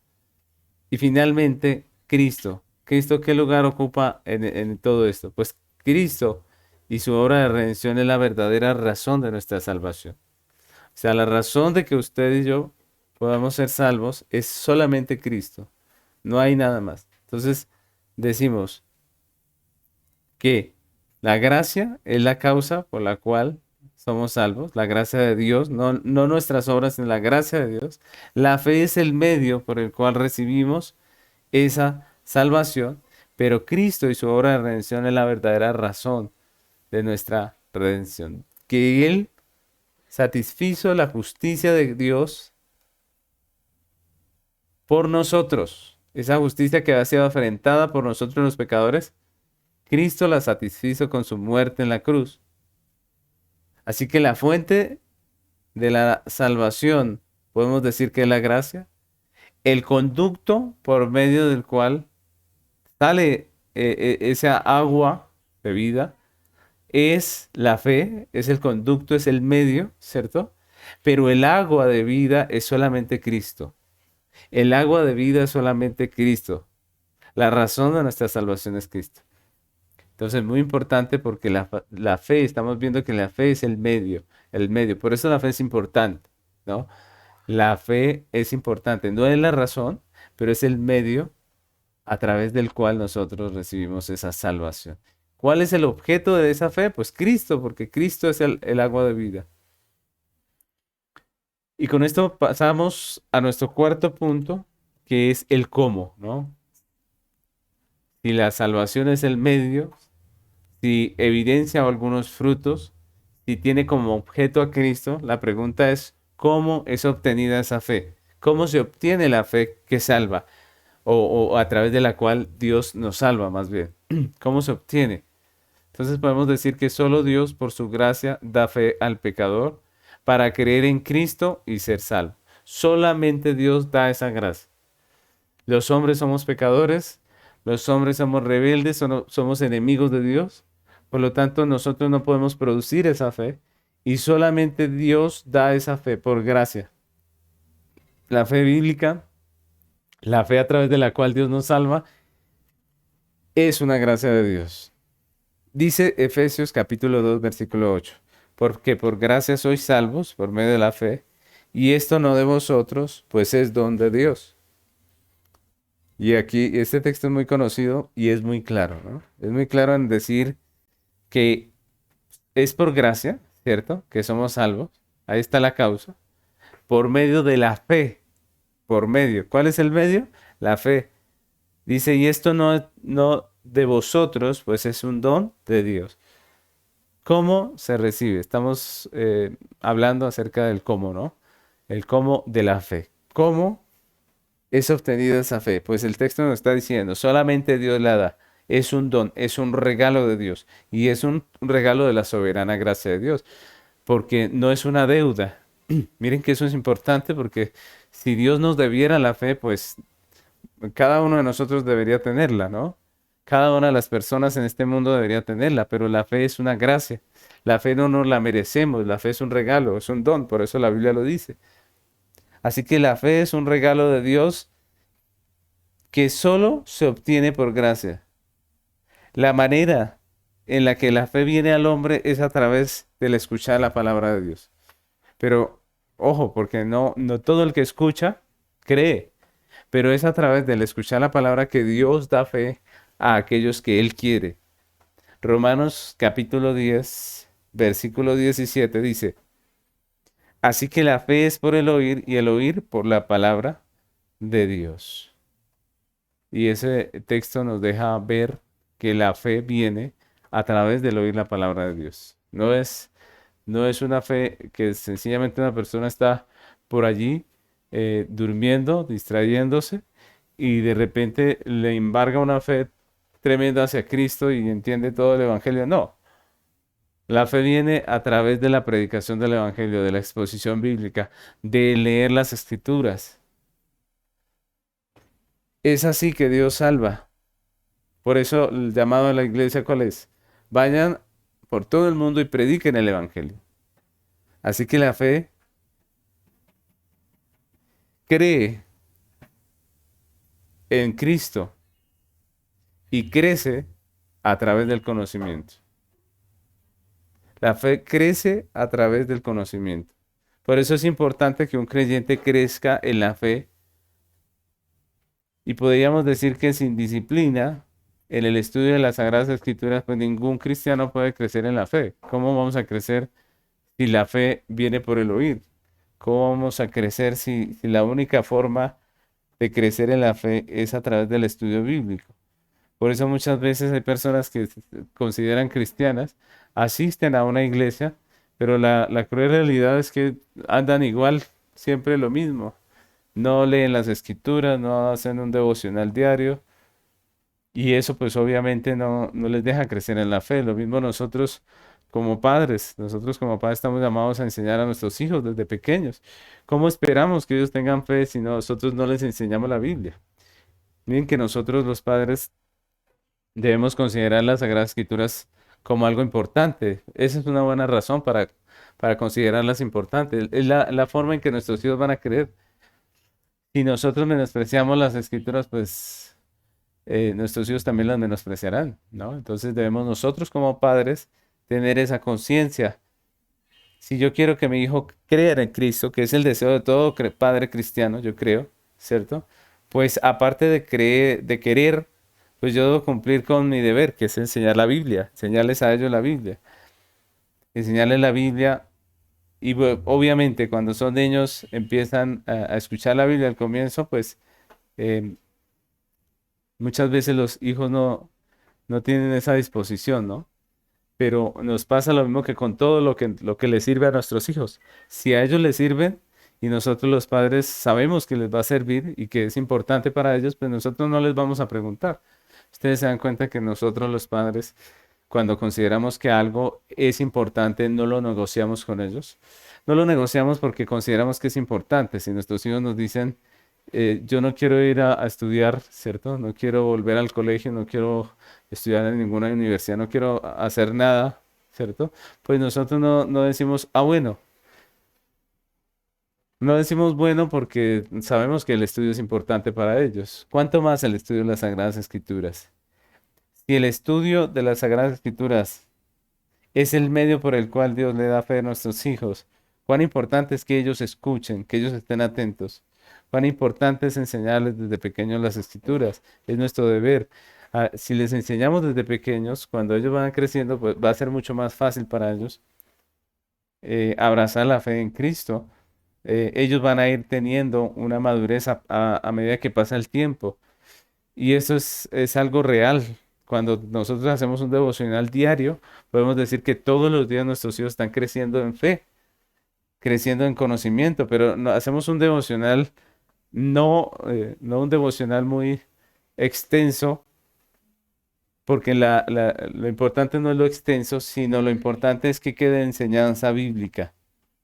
Y finalmente, Cristo. ¿Cristo qué lugar ocupa en todo esto? Pues Cristo y su obra de redención es la verdadera razón de nuestra salvación. O sea, la razón de que usted y yo podamos ser salvos es solamente Cristo. No hay nada más. Entonces, decimos que la gracia es la causa por la cual somos salvos, la gracia de Dios, no nuestras obras, sino la gracia de Dios. La fe es el medio por el cual recibimos esa salvación, pero Cristo y su obra de redención es la verdadera razón de nuestra redención. Que Él satisfizo la justicia de Dios por nosotros. Esa justicia que había sido afrentada por nosotros los pecadores, Cristo la satisfizo con su muerte en la cruz. Así que la fuente de la salvación, podemos decir que es la gracia, el conducto por medio del cual sale esa agua de vida, es la fe, es el conducto, es el medio, ¿cierto? Pero el agua de vida es solamente Cristo. El agua de vida es solamente Cristo. La razón de nuestra salvación es Cristo. Entonces, muy importante porque la fe, estamos viendo que la fe es el medio, el medio. Por eso la fe es importante, ¿no? La fe es importante, no es la razón, pero es el medio a través del cual nosotros recibimos esa salvación. ¿Cuál es el objeto de esa fe? Pues Cristo, porque Cristo es el agua de vida. Y con esto pasamos a nuestro cuarto punto, que es el cómo, ¿no? Si la salvación es el medio, si evidencia algunos frutos, si tiene como objeto a Cristo, la pregunta es, ¿cómo es obtenida esa fe? ¿Cómo se obtiene la fe que salva? O a través de la cual Dios nos salva, más bien. ¿Cómo se obtiene? Entonces podemos decir que solo Dios, por su gracia, da fe al pecador para creer en Cristo y ser salvo. Solamente Dios da esa gracia. Los hombres somos pecadores, los hombres somos rebeldes, somos enemigos de Dios. Por lo tanto, nosotros no podemos producir esa fe y solamente Dios da esa fe por gracia. La fe bíblica, la fe a través de la cual Dios nos salva, es una gracia de Dios. Dice Efesios capítulo 2, versículo 8, porque por gracia sois salvos por medio de la fe, y esto no de vosotros, pues es don de Dios. Y aquí este texto es muy conocido y es muy claro, ¿no? Es muy claro en decir que es por gracia, ¿cierto? Que somos salvos. Ahí está la causa. Por medio de la fe. Por medio. ¿Cuál es el medio? La fe. Dice, y esto no de vosotros, pues es un don de Dios. ¿Cómo se recibe? Estamos hablando acerca del cómo, ¿no? El cómo de la fe. ¿Cómo es obtenida esa fe? Pues el texto nos está diciendo, solamente Dios la da. Es un don, es un regalo de Dios. Y es un regalo de la soberana gracia de Dios. Porque no es una deuda. Miren que eso es importante porque si Dios nos debiera la fe, pues cada uno de nosotros debería tenerla, ¿no? Cada una de las personas en este mundo debería tenerla, pero la fe es una gracia. La fe no nos la merecemos, la fe es un regalo, es un don, por eso la Biblia lo dice. Así que la fe es un regalo de Dios que solo se obtiene por gracia. La manera en la que la fe viene al hombre es a través del escuchar la palabra de Dios. Pero ojo, porque no todo el que escucha cree, pero es a través del escuchar la palabra que Dios da fe a aquellos que Él quiere. Romanos capítulo 10, versículo 17 dice, así que la fe es por el oír y el oír por la palabra de Dios. Y ese texto nos deja ver que la fe viene a través del oír la palabra de Dios. No es una fe que sencillamente una persona está por allí durmiendo, distrayéndose y de repente le embarga una fe tremenda hacia Cristo y entiende todo el Evangelio. No, la fe viene a través de la predicación del Evangelio, de la exposición bíblica, de leer las Escrituras. Es así que Dios salva. Por eso el llamado a la iglesia, ¿cuál es? Vayan por todo el mundo y prediquen el Evangelio. Así que la fe cree en Cristo y crece a través del conocimiento. La fe crece a través del conocimiento. Por eso es importante que un creyente crezca en la fe y podríamos decir que sin disciplina en el estudio de las Sagradas Escrituras, pues ningún cristiano puede crecer en la fe. ¿Cómo vamos a crecer si la fe viene por el oír? ¿Cómo vamos a crecer si la única forma de crecer en la fe es a través del estudio bíblico? Por eso muchas veces hay personas que se consideran cristianas, asisten a una iglesia, pero la cruel realidad es que andan igual, siempre lo mismo. No leen las escrituras, no hacen un devocional diario y eso pues obviamente no les deja crecer en la fe. Lo mismo nosotros como padres estamos llamados a enseñar a nuestros hijos desde pequeños. ¿Cómo esperamos que ellos tengan fe si nosotros no les enseñamos la Biblia? Miren que nosotros los padres debemos considerar las Sagradas Escrituras como algo importante. Esa es una buena razón para considerarlas importantes. Es la forma en que nuestros hijos van a creer. Si nosotros menospreciamos las Escrituras, pues nuestros hijos también las menospreciarán, ¿no? Entonces debemos nosotros como padres tener esa conciencia. Si yo quiero que mi hijo crea en Cristo, que es el deseo de todo padre cristiano, yo creo, ¿cierto? Pues aparte de creer, de querer, pues yo debo cumplir con mi deber, que es enseñar la Biblia, enseñarles a ellos la Biblia, enseñarles la Biblia y obviamente cuando son niños empiezan a escuchar la Biblia al comienzo, pues eh, muchas veces los hijos no tienen esa disposición, ¿no? Pero nos pasa lo mismo que con todo lo que les sirve a nuestros hijos. Si a ellos les sirven y nosotros los padres sabemos que les va a servir y que es importante para ellos, pues nosotros no les vamos a preguntar. Ustedes se dan cuenta que nosotros los padres, cuando consideramos que algo es importante, no lo negociamos con ellos. No lo negociamos porque consideramos que es importante. Si nuestros hijos nos dicen, yo no quiero ir a estudiar, ¿cierto? No quiero volver al colegio, no quiero estudiar en ninguna universidad, no quiero hacer nada, ¿cierto? Pues nosotros no decimos, ah, bueno, no decimos bueno porque sabemos que el estudio es importante para ellos. ¿Cuánto más el estudio de las Sagradas Escrituras? Si el estudio de las Sagradas Escrituras es el medio por el cual Dios le da fe a nuestros hijos, cuán importante es que ellos escuchen, que ellos estén atentos. Cuán importante es enseñarles desde pequeños las Escrituras. Es nuestro deber. Si les enseñamos desde pequeños, cuando ellos van creciendo, pues va a ser mucho más fácil para ellos abrazar la fe en Cristo. Ellos van a ir teniendo una madurez a medida que pasa el tiempo. Y eso es algo real. Cuando nosotros hacemos un devocional diario, podemos decir que todos los días nuestros hijos están creciendo en fe, creciendo en conocimiento, pero hacemos un devocional, no un devocional muy extenso, porque lo importante no es lo extenso, sino lo importante es que quede enseñanza bíblica.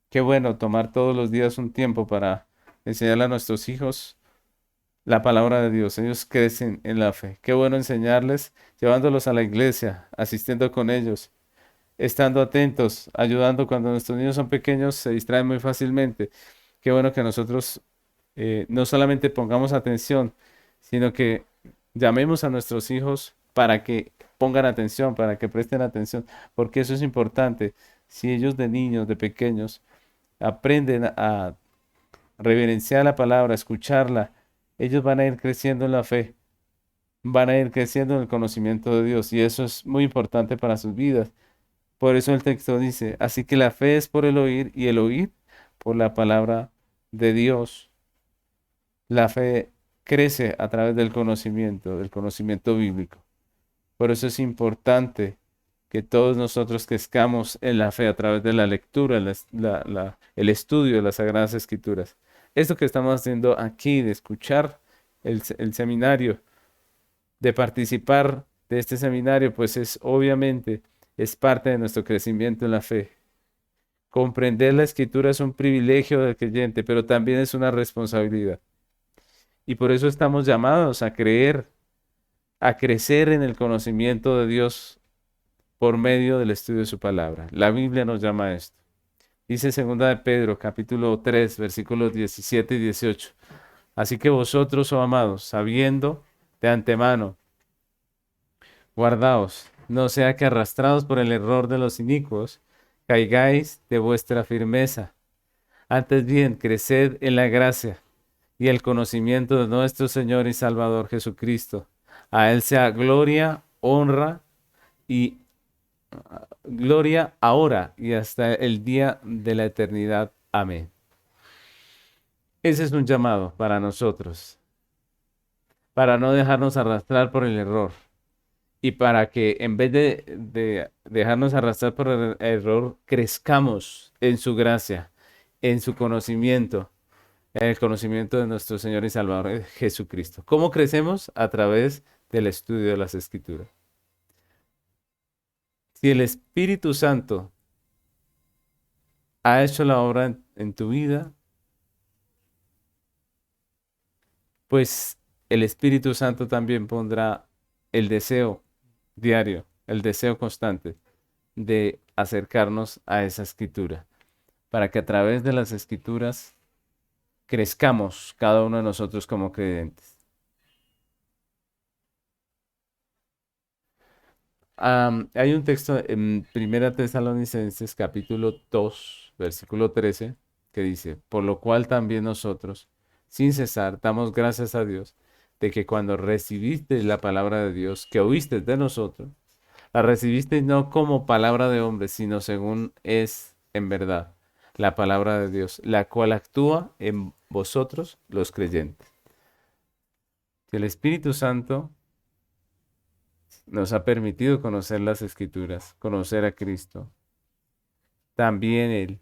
Qué bueno tomar todos los días un tiempo para enseñarle a nuestros hijos la palabra de Dios. Ellos crecen en la fe. Qué bueno enseñarles, llevándolos a la iglesia, asistiendo con ellos, estando atentos, ayudando cuando nuestros niños son pequeños, se distraen muy fácilmente. Qué bueno que nosotros no solamente pongamos atención, sino que llamemos a nuestros hijos para que pongan atención, para que presten atención, porque eso es importante. Si ellos de niños, de pequeños, aprenden a reverenciar la palabra, a escucharla, ellos van a ir creciendo en la fe, van a ir creciendo en el conocimiento de Dios y eso es muy importante para sus vidas. Por eso el texto dice, así que la fe es por el oír y el oír por la palabra de Dios. La fe crece a través del conocimiento bíblico. Por eso es importante que todos nosotros crezcamos en la fe a través de la lectura, el estudio de las Sagradas Escrituras. Esto que estamos haciendo aquí, de escuchar el seminario, de participar de este seminario, pues obviamente es parte de nuestro crecimiento en la fe. Comprender la Escritura es un privilegio del creyente, pero también es una responsabilidad. Y por eso estamos llamados a creer, a crecer en el conocimiento de Dios por medio del estudio de su palabra. La Biblia nos llama a esto. Dice segunda de Pedro, capítulo 3, versículos 17 y 18. Así que vosotros, oh amados, sabiendo de antemano, guardaos, no sea que arrastrados por el error de los inicuos, caigáis de vuestra firmeza. Antes bien, creced en la gracia y el conocimiento de nuestro Señor y Salvador Jesucristo. A Él sea gloria, honra y gloria ahora y hasta el día de la eternidad. Amén. Ese es un llamado para nosotros, para no dejarnos arrastrar por el error. y para que en vez de dejarnos arrastrar por el error, crezcamos en su gracia, en su conocimiento, en el conocimiento de nuestro Señor y Salvador Jesucristo. ¿Cómo crecemos? A través del estudio de las Escrituras. Si el Espíritu Santo ha hecho la obra en tu vida, pues el Espíritu Santo también pondrá el deseo diario, el deseo constante de acercarnos a esa escritura, para que a través de las escrituras crezcamos cada uno de nosotros como creyentes. Hay un texto en Primera Tesalonicenses capítulo 2 versículo 13 que dice, por lo cual también nosotros, sin cesar, damos gracias a Dios de que cuando recibiste la palabra de Dios que oíste de nosotros, la recibiste no como palabra de hombre, sino según es en verdad la palabra de Dios, la cual actúa en vosotros los creyentes. Que el Espíritu Santo nos ha permitido conocer las Escrituras, conocer a Cristo. También Él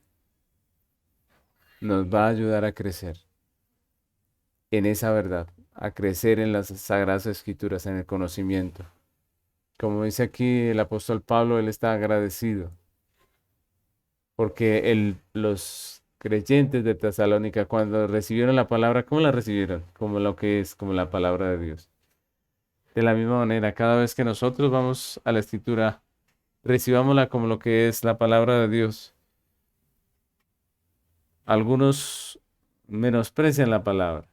nos va a ayudar a crecer en esa verdad, a crecer en las Sagradas Escrituras, en el conocimiento. Como dice aquí el apóstol Pablo, él está agradecido porque los creyentes de Tesalónica, cuando recibieron la palabra, ¿cómo la recibieron? Como lo que es, como la palabra de Dios. De la misma manera, cada vez que nosotros vamos a la Escritura, recibámosla como lo que es la palabra de Dios. Algunos menosprecian la palabra.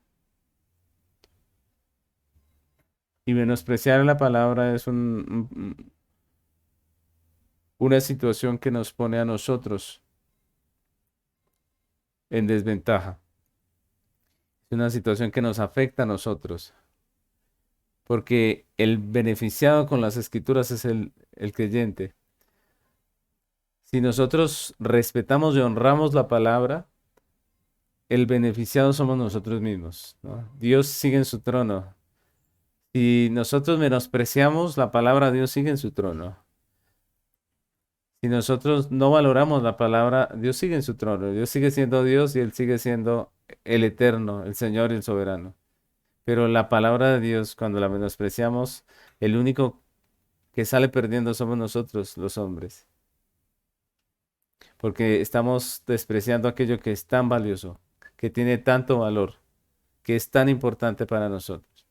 Y menospreciar la palabra es una situación que nos pone a nosotros en desventaja. Es una situación que nos afecta a nosotros. Porque el beneficiado con las escrituras es el creyente. Si nosotros respetamos y honramos la palabra, el beneficiado somos nosotros mismos, ¿no? Dios sigue en su trono. Si nosotros menospreciamos la palabra, Dios sigue en su trono. Si nosotros no valoramos la palabra, Dios sigue en su trono. Dios sigue siendo Dios y Él sigue siendo el eterno, el Señor y el soberano. Pero la palabra de Dios, cuando la menospreciamos, el único que sale perdiendo somos nosotros, los hombres. Porque estamos despreciando aquello que es tan valioso, que tiene tanto valor, que es tan importante para nosotros.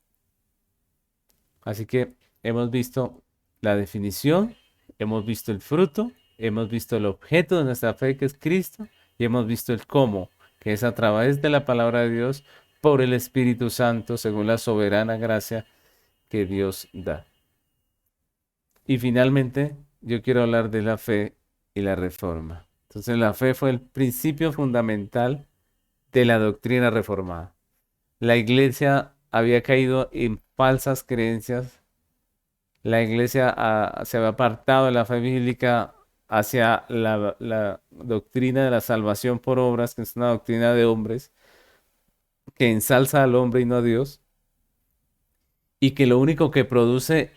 Así que hemos visto la definición, hemos visto el fruto, hemos visto el objeto de nuestra fe, que es Cristo, y hemos visto el cómo, que es a través de la palabra de Dios, por el Espíritu Santo, según la soberana gracia que Dios da. Y finalmente, yo quiero hablar de la fe y la reforma. Entonces, la fe fue el principio fundamental de la doctrina reformada. La iglesia había caído en falsas creencias. La iglesia se había apartado de la fe bíblica hacia la doctrina de la salvación por obras, que es una doctrina de hombres, que ensalza al hombre y no a Dios, y que lo único que produce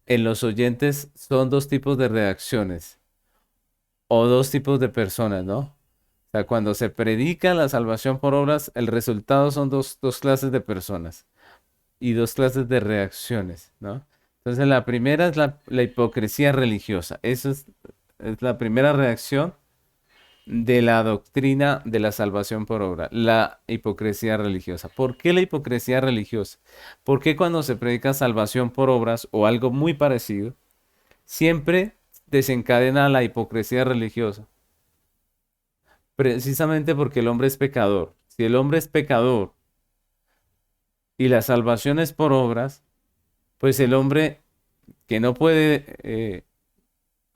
en los oyentes son dos tipos de reacciones o dos tipos de personas, ¿no? O sea, cuando se predica la salvación por obras, el resultado son dos clases de personas y dos clases de reacciones, ¿no? Entonces, la primera es la hipocresía religiosa. Esa es la primera reacción de la doctrina de la salvación por obra, la hipocresía religiosa. ¿Por qué la hipocresía religiosa? Porque cuando se predica salvación por obras o algo muy parecido, siempre desencadena la hipocresía religiosa? Precisamente porque el hombre es pecador. Si el hombre es pecador y la salvación es por obras, pues el hombre que no puede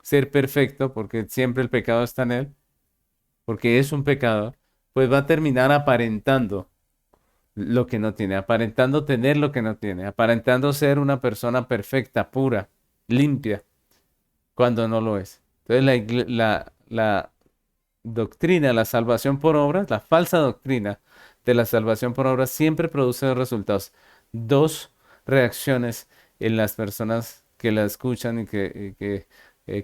ser perfecto, porque siempre el pecado está en él, porque es un pecador, pues va a terminar aparentando lo que no tiene, aparentando tener lo que no tiene, aparentando ser una persona perfecta, pura, limpia, cuando no lo es. Entonces la doctrina, la salvación por obras, la falsa doctrina de la salvación por obras siempre produce dos resultados, dos reacciones en las personas que la escuchan y que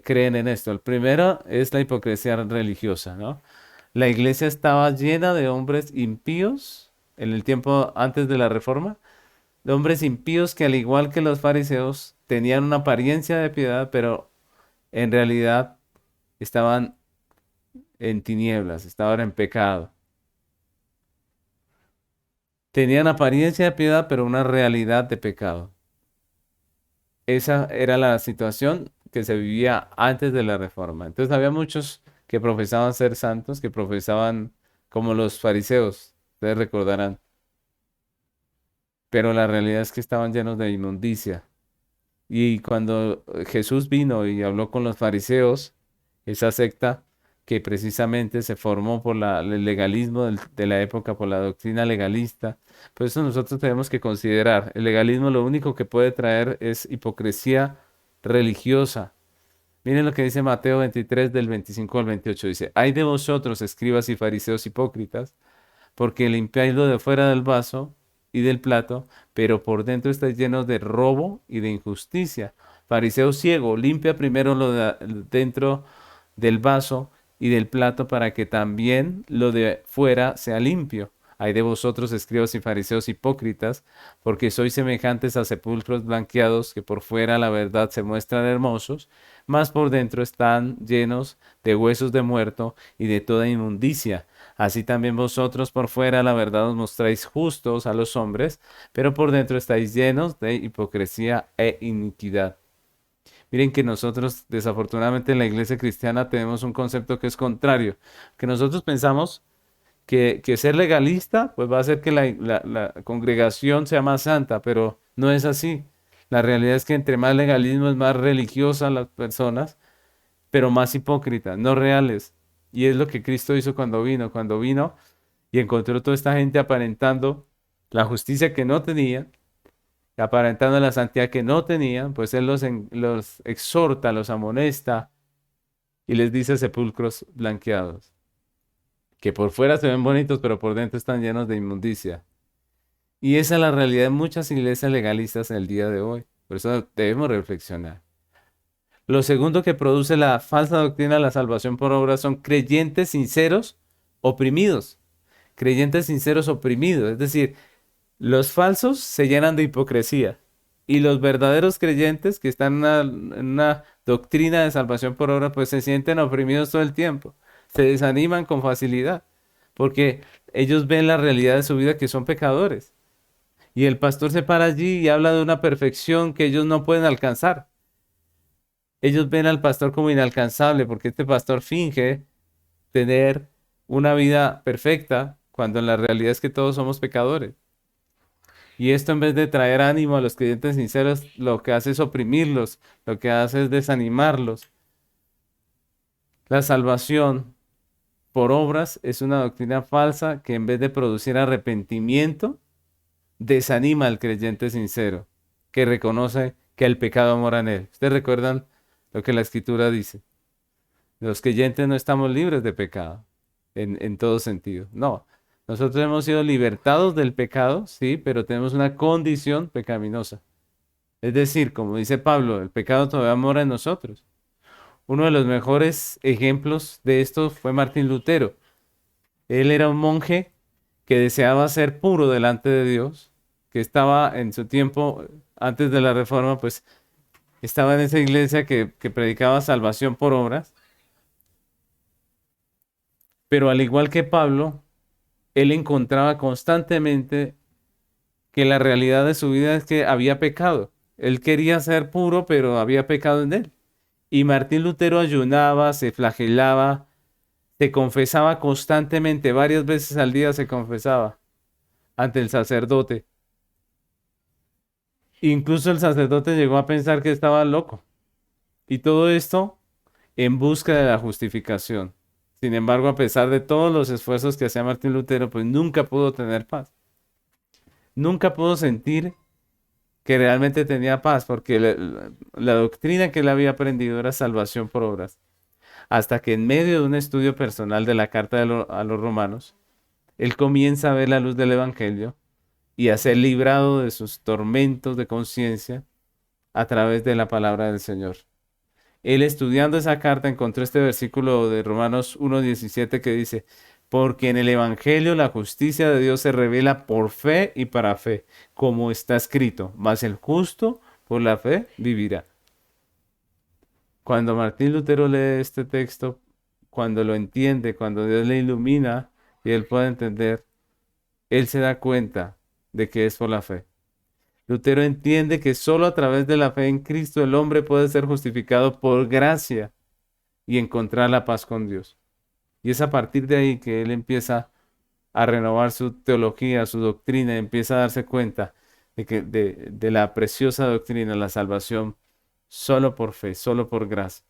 creen en esto. El primero es la hipocresía religiosa, ¿no? La iglesia estaba llena de hombres impíos en el tiempo antes de la reforma, de hombres impíos que al igual que los fariseos tenían una apariencia de piedad, pero en realidad estaban en tinieblas, estaban en pecado. Tenían apariencia de piedad, pero una realidad de pecado. Esa era la situación que se vivía antes de la reforma. Entonces había muchos que profesaban ser santos, que profesaban como los fariseos, ustedes recordarán, pero la realidad es que estaban llenos de inmundicia. Y cuando Jesús vino y habló con los fariseos, esa secta que precisamente se formó por el legalismo de la época, por la doctrina legalista, pues eso nosotros tenemos que considerar. El legalismo lo único que puede traer es hipocresía religiosa. Miren lo que dice Mateo 23 del 25 al 28. Dice, hay de vosotros, escribas y fariseos hipócritas, porque limpiáis lo de fuera del vaso y del plato, pero por dentro estáis llenos de robo y de injusticia. Fariseo ciego, limpia primero lo de dentro del vaso y del plato para que también lo de fuera sea limpio. Hay de vosotros, escribas y fariseos hipócritas, porque sois semejantes a sepulcros blanqueados que por fuera la verdad se muestran hermosos, mas por dentro están llenos de huesos de muerto y de toda inmundicia. Así también vosotros por fuera la verdad os mostráis justos a los hombres, pero por dentro estáis llenos de hipocresía e iniquidad. Miren que nosotros desafortunadamente en la iglesia cristiana tenemos un concepto que es contrario, que nosotros pensamos que ser legalista pues va a hacer que la congregación sea más santa, pero no es así. La realidad es que entre más legalismo es más religiosa las personas, pero más hipócritas, no reales. Y es lo que Cristo hizo cuando vino y encontró toda esta gente aparentando la justicia que no tenían, aparentando la santidad que no tenían, pues Él los exhorta, los amonesta y les dice sepulcros blanqueados, que por fuera se ven bonitos, pero por dentro están llenos de inmundicia. Y esa es la realidad de muchas iglesias legalistas en el día de hoy. Por eso debemos reflexionar. Lo segundo que produce la falsa doctrina de la salvación por obra son creyentes sinceros oprimidos. Creyentes sinceros oprimidos. Es decir, los falsos se llenan de hipocresía y los verdaderos creyentes que están en una doctrina de salvación por obra, pues se sienten oprimidos todo el tiempo. Se desaniman con facilidad porque ellos ven la realidad de su vida que son pecadores. Y el pastor se para allí y habla de una perfección que ellos no pueden alcanzar. Ellos ven al pastor como inalcanzable porque este pastor finge tener una vida perfecta cuando en la realidad es que todos somos pecadores. Y esto en vez de traer ánimo a los creyentes sinceros, lo que hace es oprimirlos, lo que hace es desanimarlos. La salvación por obras es una doctrina falsa que en vez de producir arrepentimiento, desanima al creyente sincero, que reconoce que el pecado mora en él. ¿Ustedes recuerdan lo que la Escritura dice? Los creyentes no estamos libres de pecado, en todo sentido. No, nosotros hemos sido libertados del pecado, sí, pero tenemos una condición pecaminosa. Es decir, como dice Pablo, el pecado todavía mora en nosotros. Uno de los mejores ejemplos de esto fue Martín Lutero. Él era un monje que deseaba ser puro delante de Dios, que estaba en su tiempo, antes de la Reforma, pues estaba en esa iglesia que predicaba salvación por obras, pero al igual que Pablo, él encontraba constantemente que la realidad de su vida es que había pecado. Él quería ser puro, pero había pecado en él. Y Martín Lutero ayunaba, se flagelaba, se confesaba constantemente, varias veces al día se confesaba ante el sacerdote. Incluso el sacerdote llegó a pensar que estaba loco. Y todo esto en busca de la justificación. Sin embargo, a pesar de todos los esfuerzos que hacía Martín Lutero, pues nunca pudo tener paz. Nunca pudo sentir que realmente tenía paz, porque la doctrina que él había aprendido era salvación por obras. Hasta que en medio de un estudio personal de la carta a los romanos, él comienza a ver la luz del Evangelio y a ser librado de sus tormentos de conciencia a través de la palabra del Señor. Él estudiando esa carta encontró este versículo de Romanos 1:17 que dice, porque en el Evangelio la justicia de Dios se revela por fe y para fe, como está escrito, mas el justo por la fe vivirá. Cuando Martín Lutero lee este texto, cuando lo entiende, cuando Dios le ilumina y él puede entender, él se da cuenta de que es por la fe. Lutero entiende que solo a través de la fe en Cristo el hombre puede ser justificado por gracia y encontrar la paz con Dios. Y es a partir de ahí que él empieza a renovar su teología, su doctrina, y empieza a darse cuenta de la preciosa doctrina, la salvación, solo por fe, solo por gracia.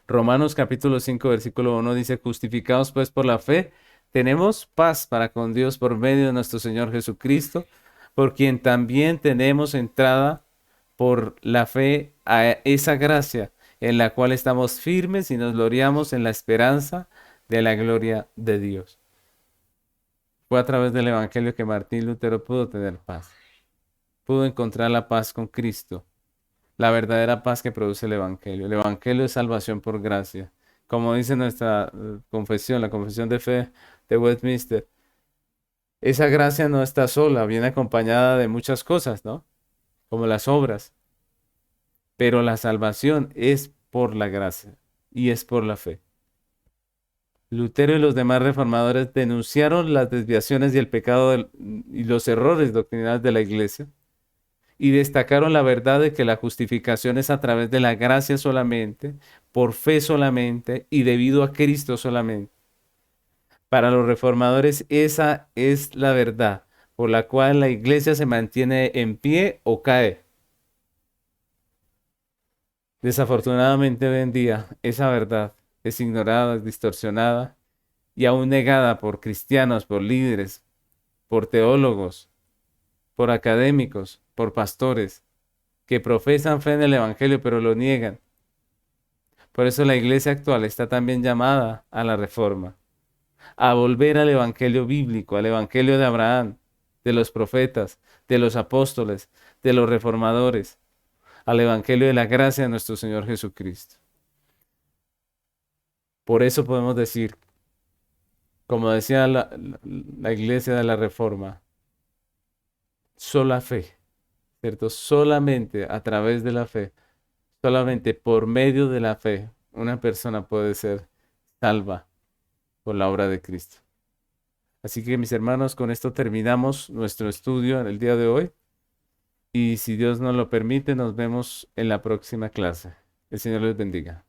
Romanos capítulo 5, versículo 1 dice, justificados pues por la fe, tenemos paz para con Dios por medio de nuestro Señor Jesucristo, por quien también tenemos entrada por la fe a esa gracia en la cual estamos firmes y nos gloriamos en la esperanza de la gloria de Dios. Fue a través del Evangelio que Martín Lutero pudo tener paz, pudo encontrar la paz con Cristo, la verdadera paz que produce el Evangelio. El Evangelio es salvación por gracia. Como dice nuestra confesión, la confesión de fe de Westminster, esa gracia no está sola, viene acompañada de muchas cosas, ¿no? Como las obras. Pero la salvación es por la gracia y es por la fe. Lutero y los demás reformadores denunciaron las desviaciones y el pecado y los errores doctrinales de la iglesia y destacaron la verdad de que la justificación es a través de la gracia solamente, por fe solamente y debido a Cristo solamente. Para los reformadores esa es la verdad por la cual la iglesia se mantiene en pie o cae. Desafortunadamente hoy en día esa verdad es ignorada, es distorsionada y aún negada por cristianos, por líderes, por teólogos, por académicos, por pastores que profesan fe en el Evangelio pero lo niegan. Por eso la iglesia actual está también llamada a la reforma, a volver al Evangelio bíblico, al Evangelio de Abraham, de los profetas, de los apóstoles, de los reformadores, al Evangelio de la gracia de nuestro Señor Jesucristo. Por eso podemos decir, como decía la iglesia de la Reforma, sola fe, ¿cierto? Solamente a través de la fe, solamente por medio de la fe, una persona puede ser salva por la obra de Cristo. Así que mis hermanos, con esto terminamos nuestro estudio en el día de hoy. Y si Dios nos lo permite, nos vemos en la próxima clase. El Señor les bendiga.